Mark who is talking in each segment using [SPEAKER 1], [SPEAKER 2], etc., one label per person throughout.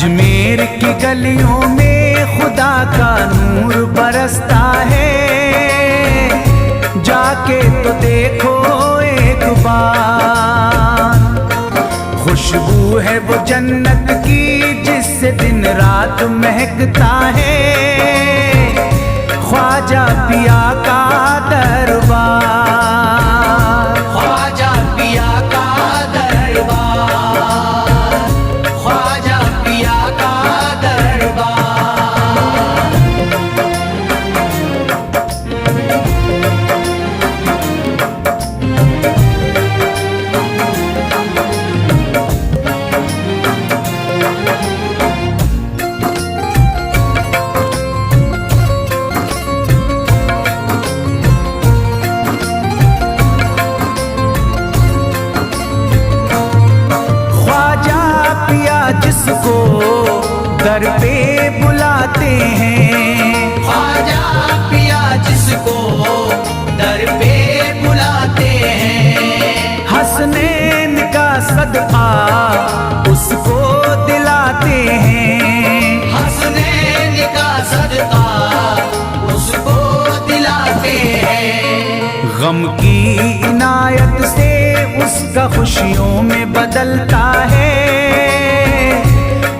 [SPEAKER 1] अजमेर की गलियों में खुदा का नूर बरसता है, जाके तो देखो एक बार। खुशबू है वो जन्नत की जिससे दिन रात महकता है, ख्वाजा पिया का दरबार, ख्वाजा पिया का दरबार, ख्वाजा पिया का दरबार। जिसको दर पे बुलाते हैं, ख्वाजा पिया जिसको दर पे बुलाते हैं, हसनैन का सदका उसको दिलाते हैं, हसनैन का सदका उसको दिलाते हैं। गम की इनायत से उसका खुशियों में बदलता है,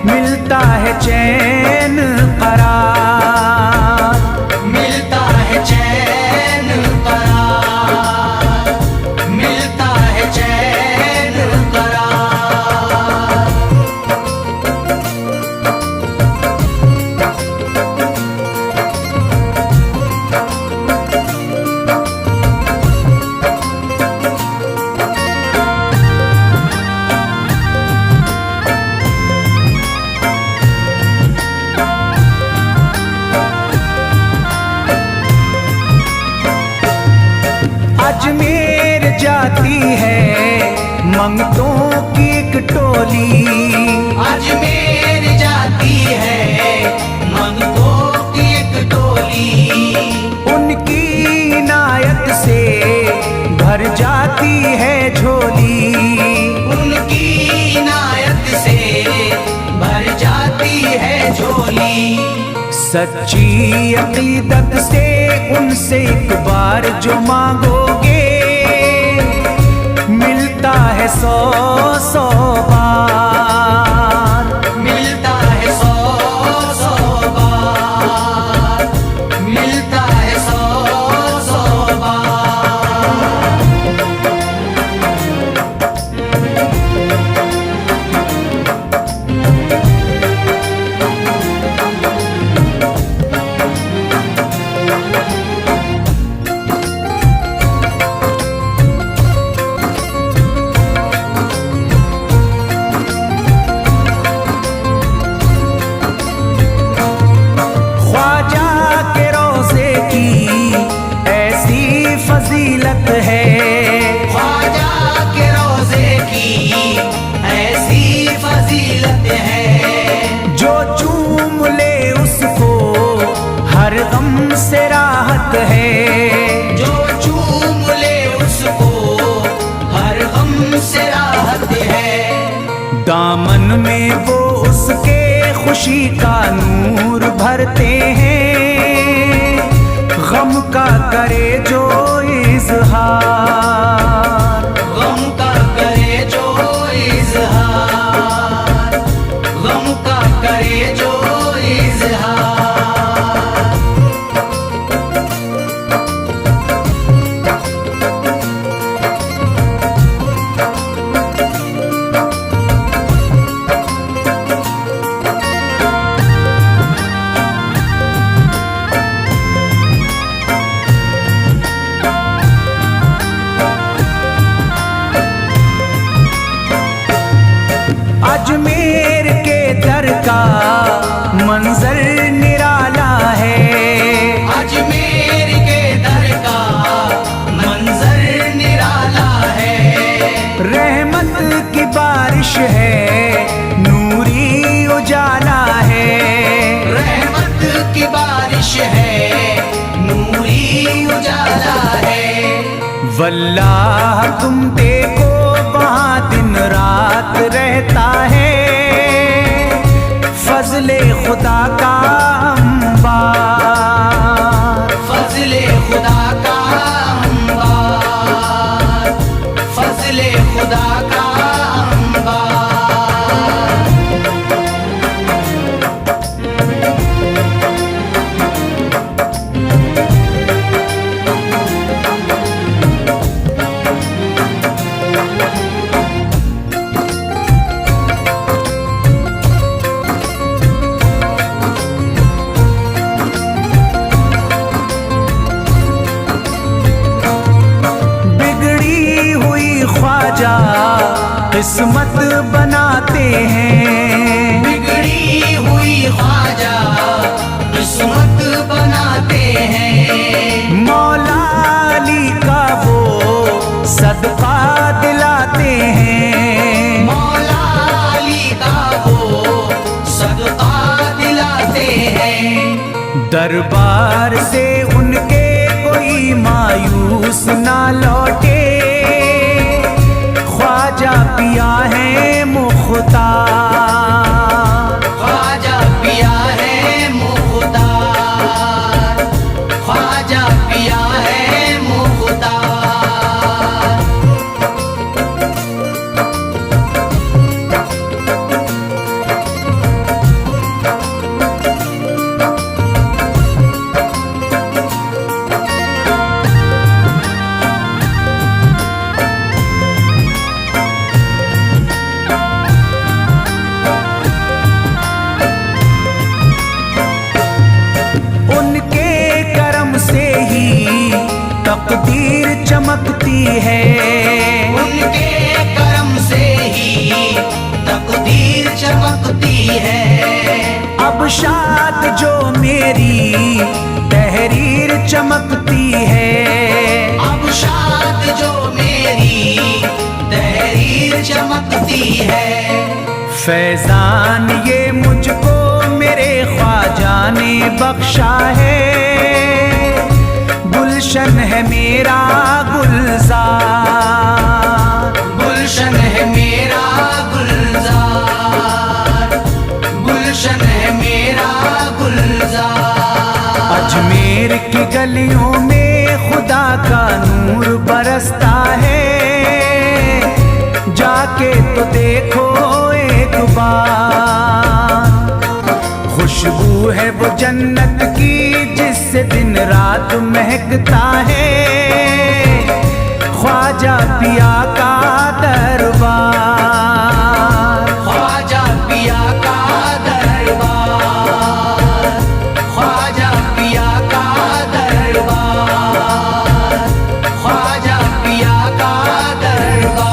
[SPEAKER 1] मिलता है चैन करार, मिलता है चैन करार, मिलता है चैन करार। अजमेर जाती है मंगतों की एक टोली, अजमेर जाती है मंगतों की एक टोली, उनकी इनायत से भर जाती है झोली, उनकी इनायत से भर जाती है झोली। सच्ची अकीदत से उनसे एक बार जो मांगोगे, मिलता है 100 बार, मिलता है 100 बार, मिलता है 100 बार। फजीलत है, ख्वाजा के रोज़े की ऐसी फजीलत है, जो चूम ले उसको हर गम से राहत है, जो चूम ले उसको हर गम से राहत है। दामन में वो उसके खुशी का नूर भरते हैं, गम का करे जो इज़हार, गम का करे जो इज़हार, गम का करे जो इज़हार। अजमेर के दर का मंजर निराला है, अजमेर के दर का मंजर निराला है, रहमत की बारिश है नूरी उजाला है, रहमत की बारिश है नूरी उजाला है। वल्लाह तुम देखो वहाँ दिन रात रहता है, फजले खुदा का अंबार,
[SPEAKER 2] फजले खुदा का अंबार, फजले खुदा का
[SPEAKER 1] किस्मत बनाते हैं,
[SPEAKER 2] बिगड़ी हुई ख्वाजा किस्मत बनाते हैं।
[SPEAKER 1] मौला अली का वो सदका दिलाते हैं,
[SPEAKER 2] मौला अली का वो सदका दिलाते हैं।
[SPEAKER 1] दरबार से उनके कोई मायूस ना लौटे, ख्वाजा पिया है मुख्तार,
[SPEAKER 2] ख्वाजा पिया है मुख्तार, ख्वाजा पिया है मुख्तार।
[SPEAKER 1] तकदीर चमकती है,
[SPEAKER 2] उनके करम से ही तकदीर चमकती है।
[SPEAKER 1] अब शाद जो मेरी तहरीर चमकती है,
[SPEAKER 2] अब शाद जो मेरी तहरीर चमकती है।
[SPEAKER 1] फैजान ये मुझको मेरे ख्वाजा ने बख्शा है, गुलशन है मेरा गुलजार,
[SPEAKER 2] गुलशन है मेरा गुलजार, गुलशन है मेरा गुलजार।
[SPEAKER 1] अजमेर की गलियों में खुदा का नूर बरसता है, जाके तो देखो एक बार। खुशबू है वो जन्नत की जिससे दिन रात महकता है, ख्वाजा पिया का दरबार,
[SPEAKER 2] ख्वाजा पिया का दरबार, ख्वाजा पिया का दरबार, ख्वाजा पिया का दरबार।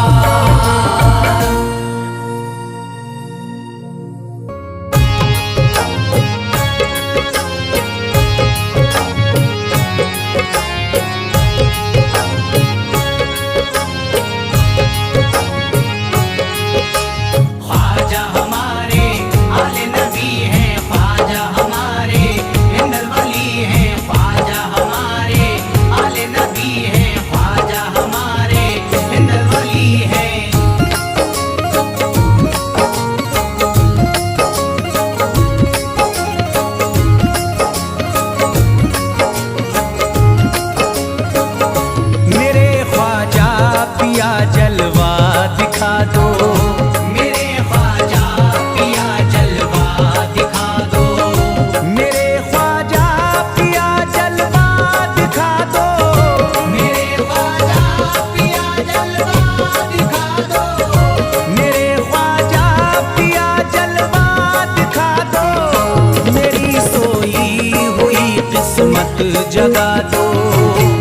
[SPEAKER 1] जगा दो,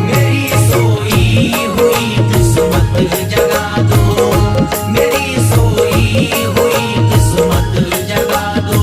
[SPEAKER 2] मेरी सोई हुई किस्मत जगा दो, मेरी सोई हुई किस्मत जगा दो।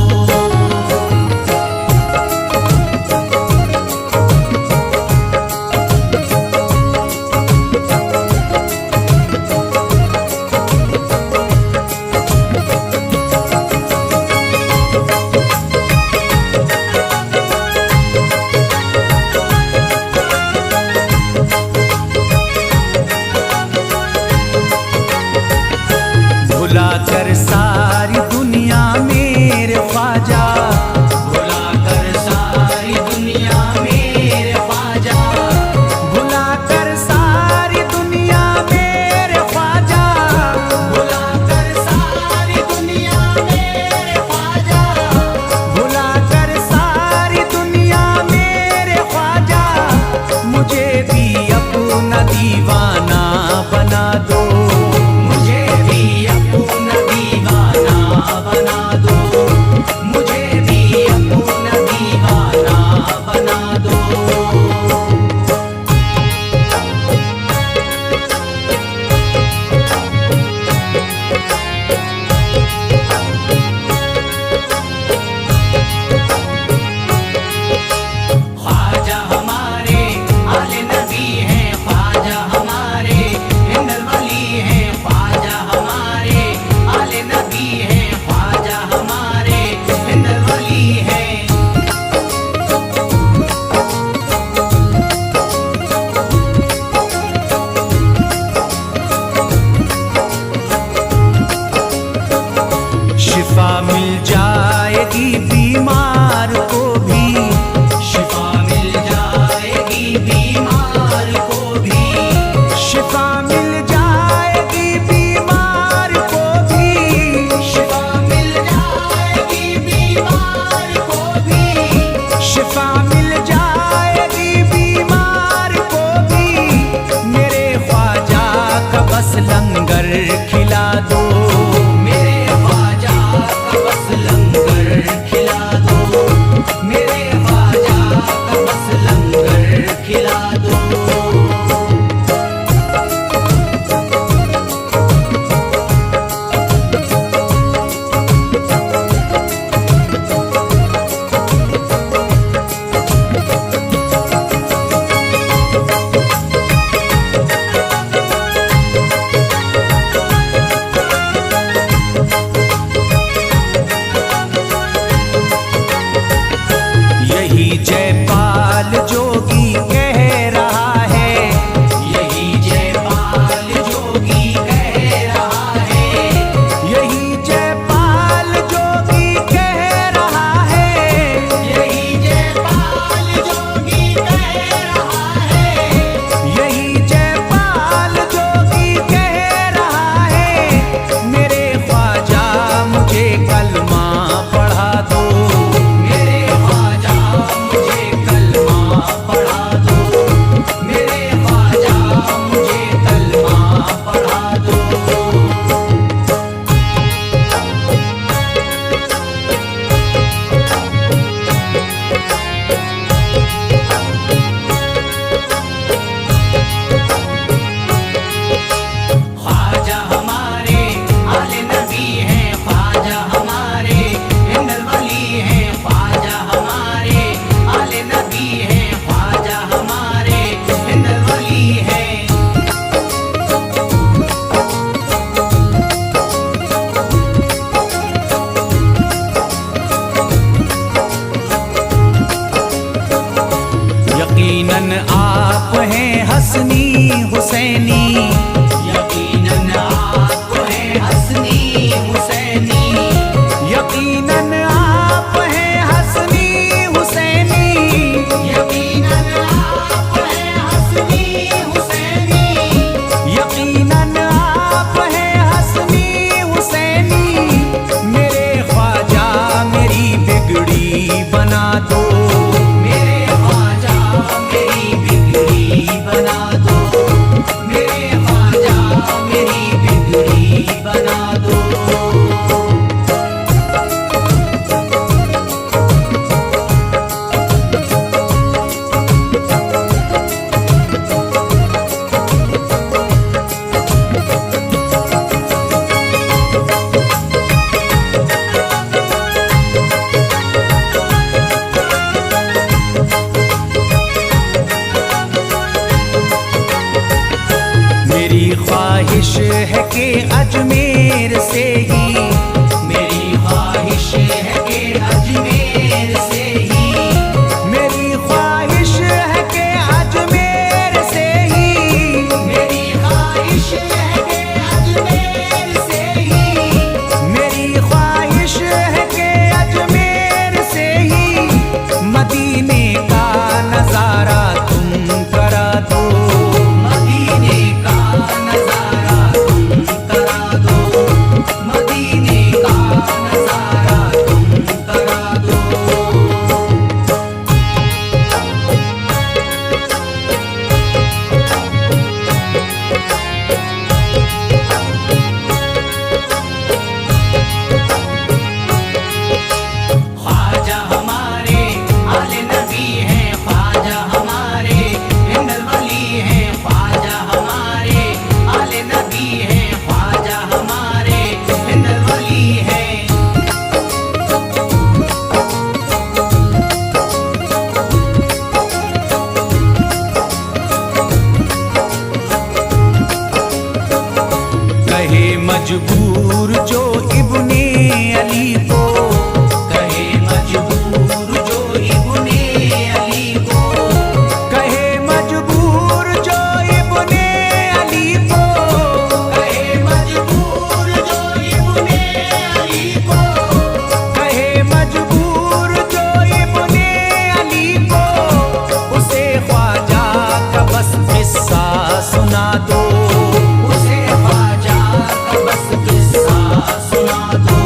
[SPEAKER 1] यकीनन आप हैं हसनी हुसैनी,
[SPEAKER 2] यकीनन आप हैं हसनी हुसैनी,
[SPEAKER 1] यकीनन आप हैं हसनी हुसैनी,
[SPEAKER 2] यकीनन आप हैं हसनी हुसैनी,
[SPEAKER 1] यकीनन आप हैं हसनी हुसैनी। मेरे ख्वाजा मेरी बिगड़ी बना दो,
[SPEAKER 2] मेरे ख्वाजा मेरी बिगड़ी बना दो, मेरे ख्वाजा मेरी बिगड़ी बना दो।
[SPEAKER 1] मेरी ख्वाहिश है कि अजमेर से ही,
[SPEAKER 2] मेरी ख्वाहिश है कि अजमेर से ही,
[SPEAKER 1] मेरी ख्वाहिश है कि अजमेर से ही,
[SPEAKER 2] मेरी ख्वाहिश है कि अजमेर से ही,
[SPEAKER 1] मेरी ख्वाहिश है कि अजमेर से ही मदीने का नजारा तुम करा दो,
[SPEAKER 2] मदीने का नजारा तुम करा दो, मदीने का नजारा तुम करा दो। ख्वाजा हमारे आले नबी हैं, ख्वाजा हमारे हिंदल वली हैं, ख्वाजा हमारे आले नबी हैं, ख्वाजा हमारे हिंदल वली हैं।
[SPEAKER 1] कहे मजबूर जो इब्ने अली को,
[SPEAKER 2] कहे मजबूर जो इब्ने अली को,
[SPEAKER 1] कहे मजबूर जो इब्ने अली को,
[SPEAKER 2] कहे मजबूर जो इब्ने अली को,
[SPEAKER 1] कहे मजबूर जो इब्ने अली को, उसे ख्वाजा का बस किस्सा सुना दो,
[SPEAKER 2] उसे ख्वाजा का बस किस्सा सुना दो,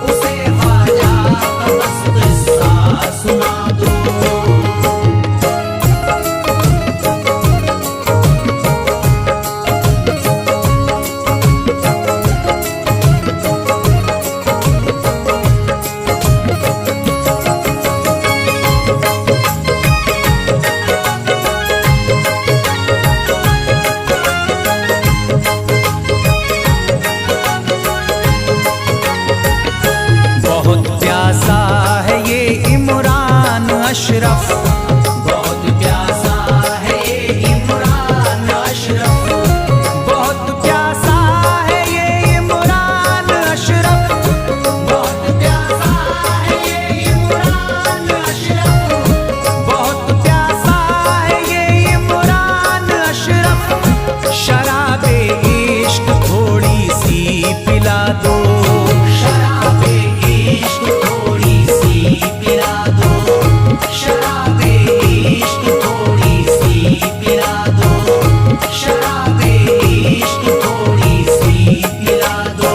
[SPEAKER 2] उसे ख्वाजा का बस किस्सा सुना दो।
[SPEAKER 1] बहुत प्यासा है ये इमरान अशरफ,
[SPEAKER 2] बहुत प्यासा है ये इमरान अशरफ,
[SPEAKER 1] बहुत प्यासा है ये इमरान अशरफ,
[SPEAKER 2] बहुत प्यासा है ये इमरान अशरफ,
[SPEAKER 1] बहुत प्यासा है ये इमरान अशरफ। शराबे इश्क थोड़ी सी पिला दो,
[SPEAKER 2] शराबे इश्क थोड़ी सी पिला दो, शराबे इश्क थोड़ी सी पिला दो, शराबे इश्क थोड़ी सी पिला दो।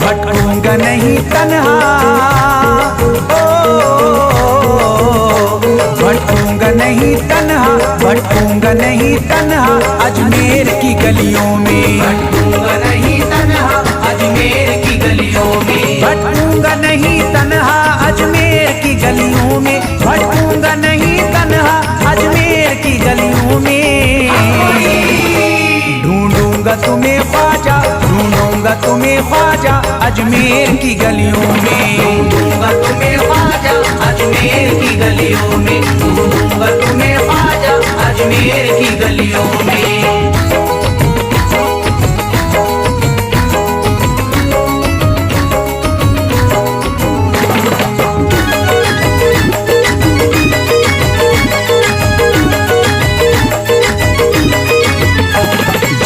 [SPEAKER 1] भटकूंगा नहीं तन्हा, भटकूंगा नहीं तन्हा, भटकूंगा नहीं तन्हा अजमेर की गलियों में,
[SPEAKER 2] भटकूंगा नहीं तन्हा अजमेर की गलियों में,
[SPEAKER 1] भटकूंगा नहीं तन्हा अजमेर की गलियों में, भटकूंगा नहीं तन्हा अजमेर की गलियों में। ढूंढूंगा तुम्हें ख्वाजा, ढूंढूंगा तुम्हें तुम्हें ख्वाजा अजमेर की गलियों में,
[SPEAKER 2] दूंगा तुम्हें ख्वाजा अजमेर की गलियों में, दूंगा तुम्हें ख्वाजा अजमेर की गलियों में।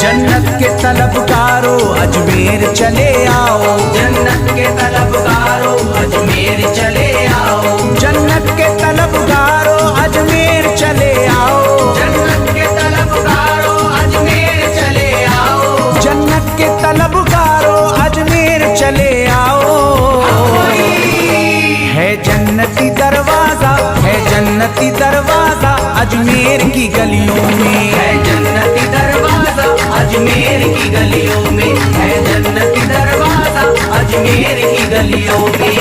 [SPEAKER 1] जन्नत के तलबगारो अजमेर चले आओ,
[SPEAKER 2] जन्नत के तलबगारो अजमेर चले आओ,
[SPEAKER 1] जन्नत के तलबगारो अजमेर चले आओ,
[SPEAKER 2] जन्नत के तलबगारो अजमेर चले आओ,
[SPEAKER 1] जन्नत के तलबगारो अजमेर चले आओ। है जन्नती दरवाजा, है जन्नती दरवाजा अजमेर की गलियों में,
[SPEAKER 2] है जन्नती दरवाजा अजमेर की गलियों में, है जन्नती दरवाजा अजमेर की गलियों में।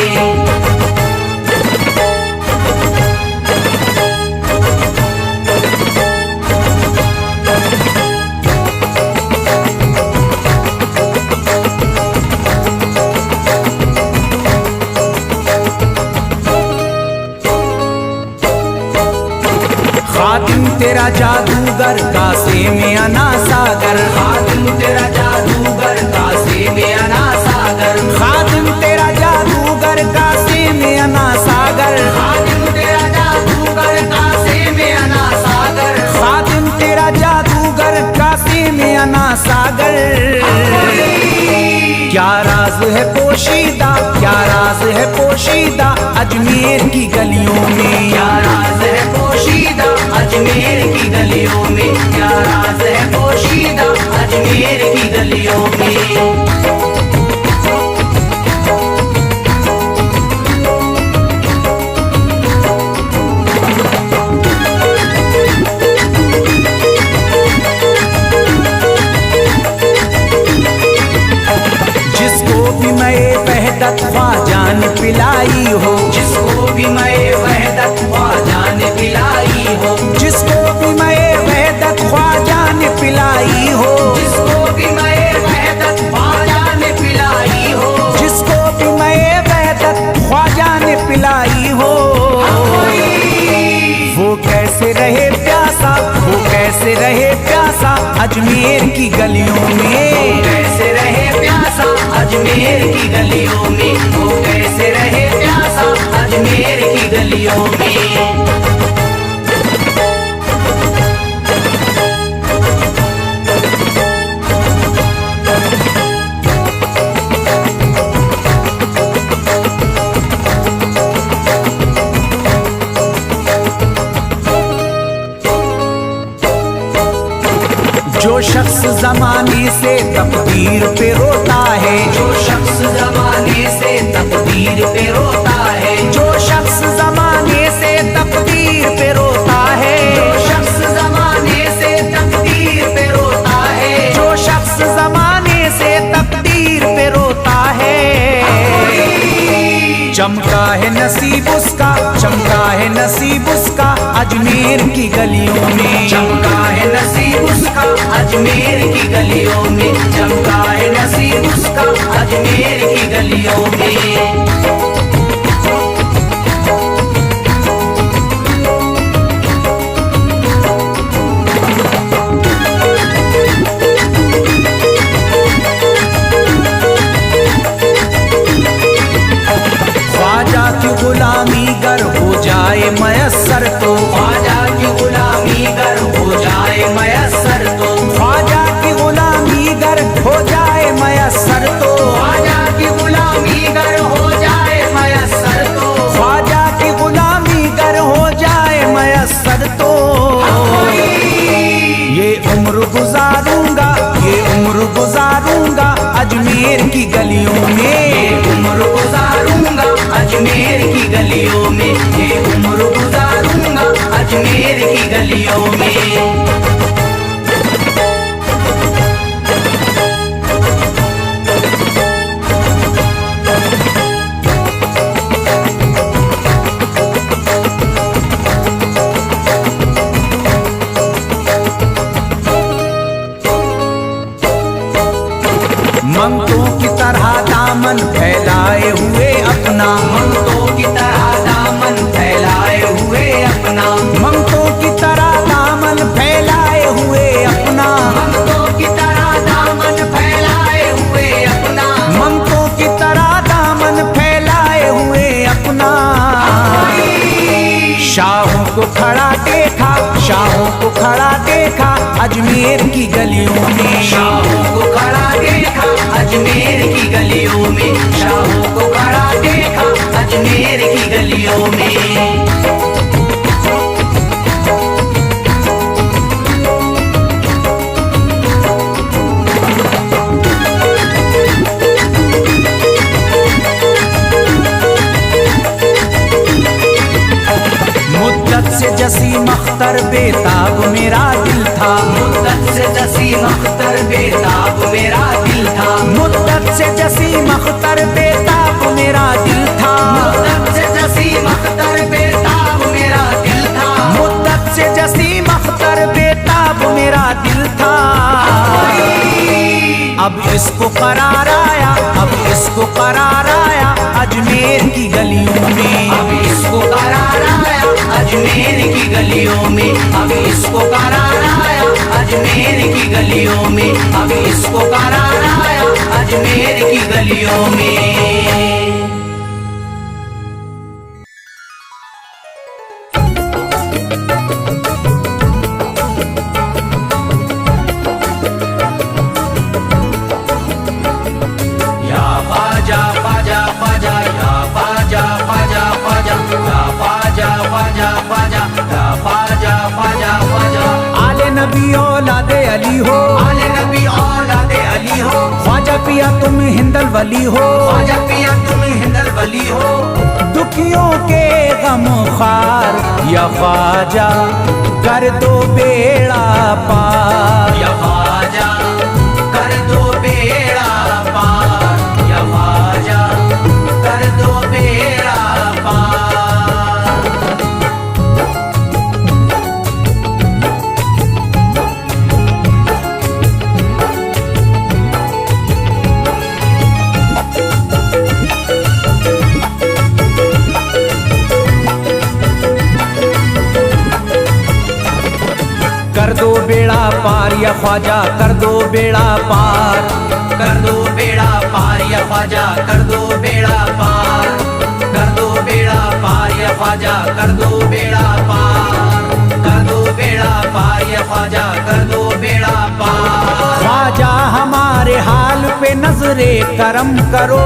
[SPEAKER 1] खातिम तेरा जादूगर कासे में अना सागर,
[SPEAKER 2] खातिम तेरा जादूगर कासे में अना सागर,
[SPEAKER 1] खातिम तेरा जादूगर कासे में अना सागर,
[SPEAKER 2] खातिम तेरा जादूगर कासे में अना सागर,
[SPEAKER 1] खातिम तेरा जादूगर कासे में अना सागर। क्या राज है पोशीदा, क्या राज है पोशीदा अजमेर की गलियों में,
[SPEAKER 2] क्या राज है पोशीदा अजमेर की गलियों में, क्या राज है पोशीदा अजमेर की गलियों में।
[SPEAKER 1] जिसको भी मैं वहदत ख्वाजा ने पिलाई हो,
[SPEAKER 2] जिसको भी मैं वहदत ख्वाजा ने पिलाई हो,
[SPEAKER 1] जिसको भी मैं वहदत ख्वाजा ने पिलाई हो,
[SPEAKER 2] जिसको भी मैं वहदत ख्वाजा ने पिलाई हो,
[SPEAKER 1] जिसको भी मैं वहदत ख्वाजा ने पिलाई हो। वो कैसे रहे प्यासा, वो कैसे रहे प्यासा अजमेर की गलियों में,
[SPEAKER 2] कैसे रहे प्यासा अजमेर की गलियों में, वो कैसे रहे प्यासा अजमेर की गलियों में।
[SPEAKER 1] जो शख्स जमाने से तकदीर पे रोता है,
[SPEAKER 2] जो शख्स जमाने से तकदीर पे रोता है,
[SPEAKER 1] जो शख्स जमाने से तकदीर पे रोता है,
[SPEAKER 2] जो शख्स जमाने से तकदीर पे रोता है,
[SPEAKER 1] जो शख्स जमाने से तकदीर पे रोता है। चमका है नसीब उसका, चमका है नसीब उसका अजमेर की गलियों में,
[SPEAKER 2] चमका है नसीब उसका अजमेर की गलियों में, चमका है नसीब उसका अजमेर की गलियों में।
[SPEAKER 1] ख्वाजा की गुलामी गर हो जाए मयस्सर तो,
[SPEAKER 2] ख्वाजा की गुलामी गर हो जाए मयस्सर तो,
[SPEAKER 1] ख्वाजा की गुलामी गर हो जाए मयस्सर तो,
[SPEAKER 2] ख्वाजा की गुलामी गर हो जाए मयस्सर तो,
[SPEAKER 1] ख्वाजा की गुलामी गर हो जाए मयस्सर तो। ये उम्र गुजारूंगा, ये उम्र गुजारूंगा अजमेर की गलियों में,
[SPEAKER 2] उम्र गुजारूंगा अजमेर की गलियों में, ये उम्र गुजारूंगा अजमेर की गलियों में।
[SPEAKER 1] मंगतों की तरह
[SPEAKER 2] ममतों की तरह दामन फैलाए हुए अपना,
[SPEAKER 1] ममतों की तरह दामन फैलाए हुए अपना,
[SPEAKER 2] ममतों की तरह दामन फैलाए हुए अपना,
[SPEAKER 1] ममतों की तरह दामन फैलाए हुए अपना। शाहों को खड़ा देखा, शाहों को खड़ा देखा अजमेर की गलियों में,
[SPEAKER 2] शाहों को खड़ा देखा अजमेर की गलियों में, शाहों को खड़ा देखा अजमेर की गलियों में।
[SPEAKER 1] मुद्दत से जसीम अख्तर बेताब मेरा दिल था,
[SPEAKER 2] मुद्दत से जसीम अख्तर बेताब मेरा दिल था,
[SPEAKER 1] मुद्दत से जसीम अख्तर बेताब मेरा दिल था,
[SPEAKER 2] मुद्दत से जसीम अख्तर बेताब मेरा दिल था,
[SPEAKER 1] मुद्दत से जसीम अख्तर बेताब मेरा दिल था। अब इसको करार आया, अब इसको करार आया अजमेर की गलियों में,
[SPEAKER 2] अब इसको करार आया अजमेर की गलियों में, अब इसको करार आया अजमेर की गलियों में, अब इसको करार आया अजमेर की गलियों में।
[SPEAKER 1] नबी औलादे अली हो,
[SPEAKER 2] आले नबी औलादे अली हो,
[SPEAKER 1] ख्वाजा पिया तुम हिंदल वली हो,
[SPEAKER 2] ख्वाजा पिया तुम हिंदल वली हो,
[SPEAKER 1] दुखियों के गम खार या ख्वाजा कर दो बेड़ा पार,
[SPEAKER 2] या ख्वाजा कर दो बेड़ा पार, या ख्वाजा कर दो बेड़ा पार।
[SPEAKER 1] कर दो बेड़ा पार या ख्वाजा कर दो बेड़ा पार,
[SPEAKER 2] कर दो बेड़ा पार या ख्वाजा कर दो बेड़ा पार, कर दो बेड़ा पार या ख्वाजा कर दो बेड़ा पार, कर दो बेड़ा पार या ख्वाजा कर दो बेड़ा पार।
[SPEAKER 1] ख्वाजा हमारे हाल पे नजरे करम करो,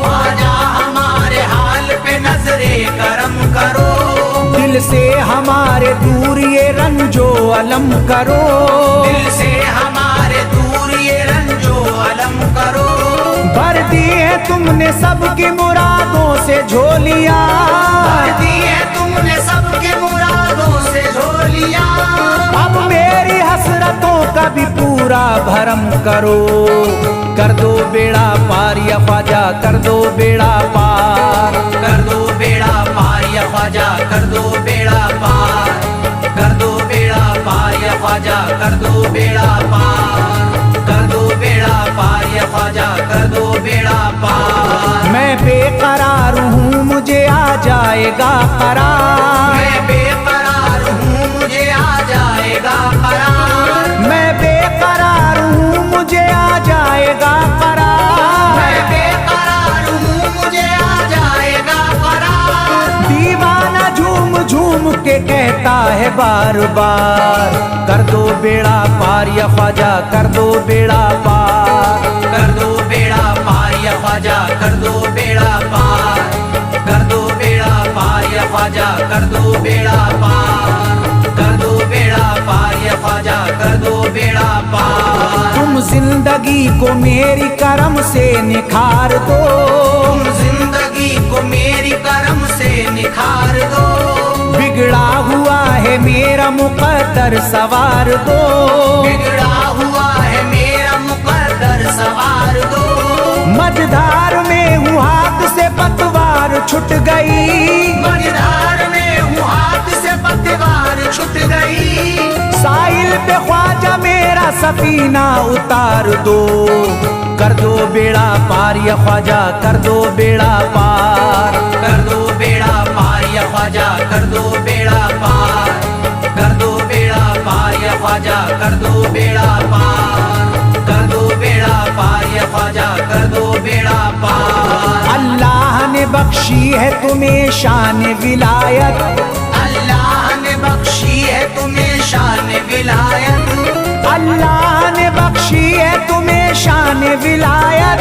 [SPEAKER 2] ख्वाजा हमारे हाल पे नजरे करम करो,
[SPEAKER 1] दिल से हमारे दूर ये रंजो अलम करो,
[SPEAKER 2] दिल से हमारे दूर ये रंजो अलम करो।
[SPEAKER 1] भर दी है तुमने सबकी मुरादों से झोलियां,
[SPEAKER 2] भर दी है तुमने सबके मुरादों से झोलियां,
[SPEAKER 1] अब मेरी हसरतों का भी पूरा भरम करो। कर दो बेड़ा पार या ख्वाजा कर दो बेड़ा पार,
[SPEAKER 2] कर दो बेड़ा पार या ख्वाजा कर दो बेड़ा पार, कर दो बेड़ा पार या ख्वाजा कर दो बेड़ा पार, कर दो बेड़ा पार या ख्वाजा कर दो बेड़ा पार।
[SPEAKER 1] मैं बेकरार हूँ मुझे आ जाएगा करार,
[SPEAKER 2] मैं बेकरार हूँ मुझे आ जाएगा करार,
[SPEAKER 1] मैं बेकरार हूँ मुझे आ जाएगा करार,
[SPEAKER 2] मैं बेकरार हूँ मुझे आ जाएगा करार।
[SPEAKER 1] दीवाना झूम झूम के कहता है बार बार, कर दो बेड़ा पार या ख्वाजा कर दो बेड़ा पार,
[SPEAKER 2] कर दो बेड़ा पार या ख्वाजा कर दो बेड़ा पार, कर दो बेड़ा पार या ख्वाजा कर दो बेड़ा पार, कर दो बेड़ा पार या ख्वाजा कर दो बेड़ा पार।
[SPEAKER 1] तुम जिंदगी को मेरी करम से निखार दो,
[SPEAKER 2] तुम जिंदगी को मेरी करम से निखार दो,
[SPEAKER 1] बिगड़ा हुआ है मेरा मुकद्दर सवार दो,
[SPEAKER 2] बिगड़ा हुआ है मेरा मुकद्दर सवार दो।
[SPEAKER 1] मझधार में हूँ हाथ से पतवार छुट गई,
[SPEAKER 2] मझधार में हूँ हाथ से पतवार छूट गई,
[SPEAKER 1] साहिल पे ख्वाजा मेरा सफीना उतार दो, कर दो बेड़ा पार या ख्वाजा, कर दो बेड़ा पार,
[SPEAKER 2] कर दो बेड़ा पार या ख्वाजा, कर दो बेड़ा पार, कर दो बेड़ा पार या ख्वाजा, कर दो बेड़ा पार, कर दो बेड़ा पार या ख्वाजा, कर दो बेड़ा पार।
[SPEAKER 1] अल्लाह ने बख्शी है तुम्हें शान विलायत,
[SPEAKER 2] अल्लाह ने बख्शी है तुम्हें शान विलायत,
[SPEAKER 1] अल्लाह ने बख्शी है तुम्हें शान विलायत,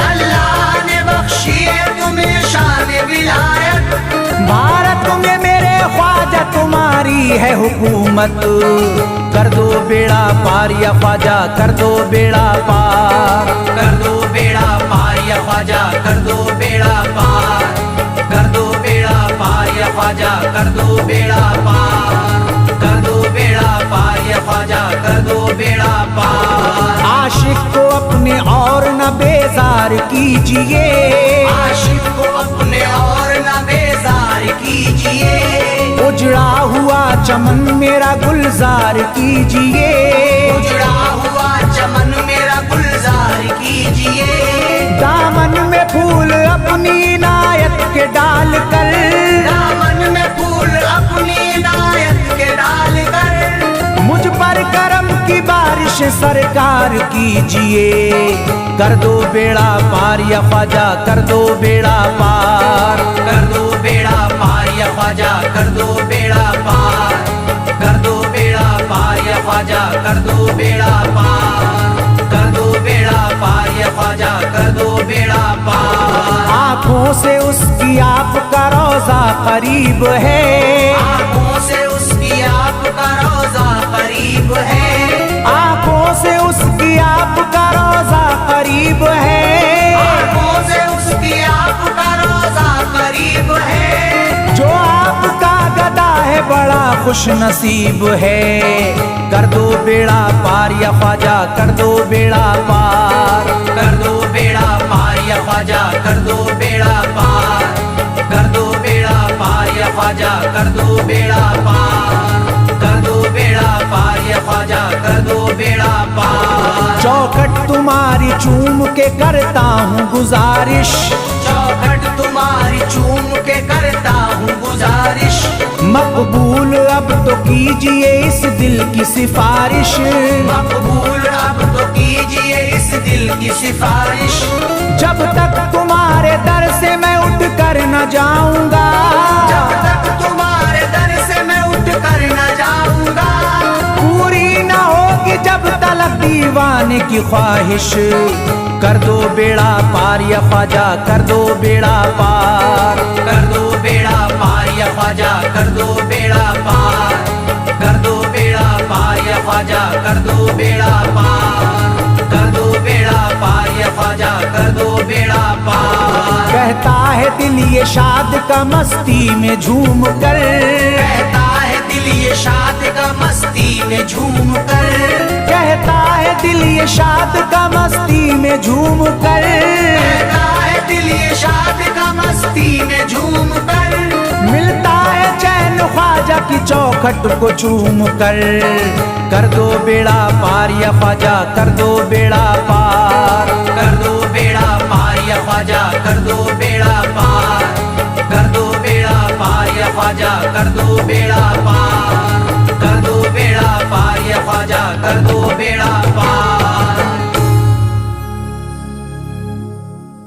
[SPEAKER 2] अल्लाह ने बख्शी है तुम्हें शान विलायत।
[SPEAKER 1] भारत में मेरे ख्वाजा तुम्हारी है हुकूमत, कर दो बेड़ा पार या ख्वाजा, कर दो बेड़ा पार,
[SPEAKER 2] कर दो बेड़ा पार या ख्वाजा, कर दो बेड़ा पार, कर दो बेड़ा पार या ख्वाजा, कर दो बेड़ा पार, कर दो बेड़ा पार या ख्वाजा, कर दो बेड़ा पार।
[SPEAKER 1] आशिक को अपने और न बेजार कीजिए,
[SPEAKER 2] आशिक को अपने और न बेजार कीजिए,
[SPEAKER 1] उजड़ा हुआ चमन मेरा गुलजार कीजिए,
[SPEAKER 2] उजड़ा हुआ चमन मेरा गुलजार कीजिए,
[SPEAKER 1] दामन में फूल अपनी इनायत के डाल कर,
[SPEAKER 2] दामन में फूल अपनी इनायत के डाल कर,
[SPEAKER 1] मुझ पर करम की बारिश सरकार कीजिए, कर दो बेड़ा पार या ख्वाजा, कर दो बेड़ा पार,
[SPEAKER 2] कर दो बेड़ा पार या ख्वाजा, कर दो बेड़ा पार, कर दो बेड़ा पार या ख्वाजा, कर दो बेड़ा पार, कर दो बेड़ा पार या ख्वाजा, कर दो बेड़ा पार।
[SPEAKER 1] आँखों से उसकी आपका रोजा करीब है,
[SPEAKER 2] आँखों से उसकी आपका रोजा करीब है,
[SPEAKER 1] आँखों से उसकी आपका रोजा करीब है,
[SPEAKER 2] आँखों से उसकी आपका रोजा करीब है,
[SPEAKER 1] जो आपका गदा है बड़ा खुश नसीब है, कर दो बेड़ा पार या ख्वाजा, कर दो बेड़ा पार,
[SPEAKER 2] कर दो बेड़ा पार या ख्वाजा, कर दो बेड़ा पार, कर दो बेड़ा पार या ख्वाजा, कर दो बेड़ा पार, कर दो बेड़ा पार या ख्वाजा, कर दो बेड़ा पार।
[SPEAKER 1] चौखट तुम्हारी चूम के करता हूँ गुजारिश,
[SPEAKER 2] चौखट तुम्हारी चूम के करता हूँ गुजारिश,
[SPEAKER 1] मकबूल अब तो कीजिए इस दिल की सिफारिश,
[SPEAKER 2] मकबूल अब तो कीजिए इस दिल की सिफारिश,
[SPEAKER 1] जब तक तुम्हारे दर से मैं उठ कर न जाऊंगा,
[SPEAKER 2] जब तक तुम्हारे दर से मैं उठ कर न जाऊंगा,
[SPEAKER 1] पूरी न होगी जब तलक दीवाने की ख्वाहिश, कर दो बेड़ा पार या ख्वाजा, कर दो बेड़ा पार,
[SPEAKER 2] कर दो बेड़ा पार या ख्वाजा, कर दो बेड़ा पार, कर दो बेड़ा पार या ख्वाजा, कर दो बेड़ा पार, कर दो बेड़ा पार या ख्वाजा, कर दो बेड़ा पार।
[SPEAKER 1] कहता है दिल ये शाद का मस्ती में झूम कर,
[SPEAKER 2] कहता है दिल ये शाद का मस्ती में झूम कर,
[SPEAKER 1] कहता है दिल ये शाद का मस्ती में झूम कर,
[SPEAKER 2] कहता है दिल ये शाद का मस्ती में झूम कर,
[SPEAKER 1] मिलता है चैन ख्वाजा की चौखट को चूम कर दो बेड़ा पार या ख्वाजा, कर दो बेड़ा पार,
[SPEAKER 2] कर दो बेड़ा पार या ख्वाजा, कर दो बेड़ा पार, कर दो बेड़ा पार या ख्वाजा, कर दो बेड़ा